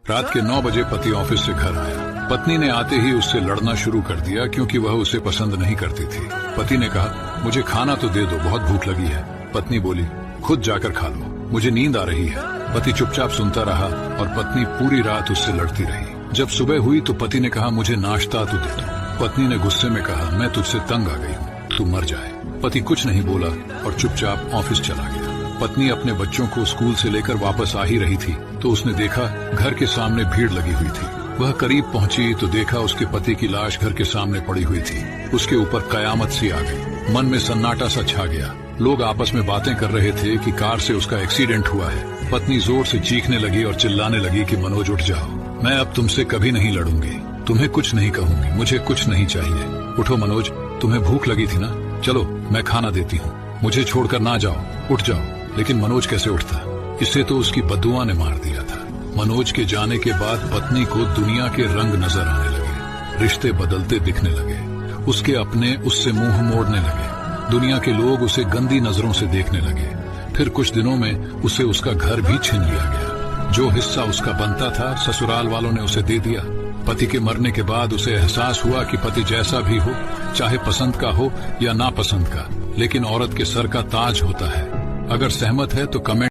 रात के 9 बजे पति ऑफिस से घर आया। पत्नी ने आते ही उससे लड़ना शुरू कर दिया क्योंकि वह उसे पसंद नहीं करती थी। पति ने कहा, मुझे खाना तो दे दो, बहुत भूख लगी है। पत्नी बोली, खुद जाकर खा लो, मुझे नींद आ रही है। पति चुपचाप सुनता रहा और पत्नी पूरी रात उससे लड़ती रही। जब सुबह हुई तो पति ने कहा, मुझे नाश्ता तो दे दो। पत्नी ने गुस्से में कहा, मैं तुझसे तंग आ गई हूँ, तू मर जाए। पति कुछ नहीं बोला और चुपचाप ऑफिस चला गया। पत्नी अपने बच्चों को स्कूल से लेकर वापस आ ही रही थी तो उसने देखा घर के सामने भीड़ लगी हुई थी। वह करीब पहुंची तो देखा उसके पति की लाश घर के सामने पड़ी हुई थी। उसके ऊपर कयामत सी आ गई। मन में सन्नाटा सा छा गया। लोग आपस में बातें कर रहे थे कि कार से उसका एक्सीडेंट हुआ है। पत्नी जोर से चीखने लगी और चिल्लाने लगी कि मनोज उठ जाओ, मैं अब तुमसे कभी नहीं लड़ूंगी, तुम्हें कुछ नहीं कहूंगी, मुझे कुछ नहीं चाहिए। उठो मनोज, तुम्हें भूख लगी थी ना, चलो मैं खाना देती हूँ, मुझे छोड़कर ना जाओ, उठ जाओ। लेकिन मनोज कैसे उठता, इसे तो उसकी बद्दुआ ने मार दिया था। मनोज के जाने के बाद पत्नी को दुनिया के रंग नजर आने लगे, रिश्ते बदलते दिखने लगे, उसके अपने उससे मुंह मोड़ने लगे, दुनिया के लोग उसे गंदी नजरों से देखने लगे। फिर कुछ दिनों में उसे उसका घर भी छीन लिया गया। जो हिस्सा उसका बनता था ससुराल वालों ने उसे दे दिया। पति के मरने के बाद उसे एहसास हुआ कि पति जैसा भी हो, चाहे पसंद का हो या नापसंद का, लेकिन औरत के सर का ताज होता है। अगर सहमत है तो कमेंट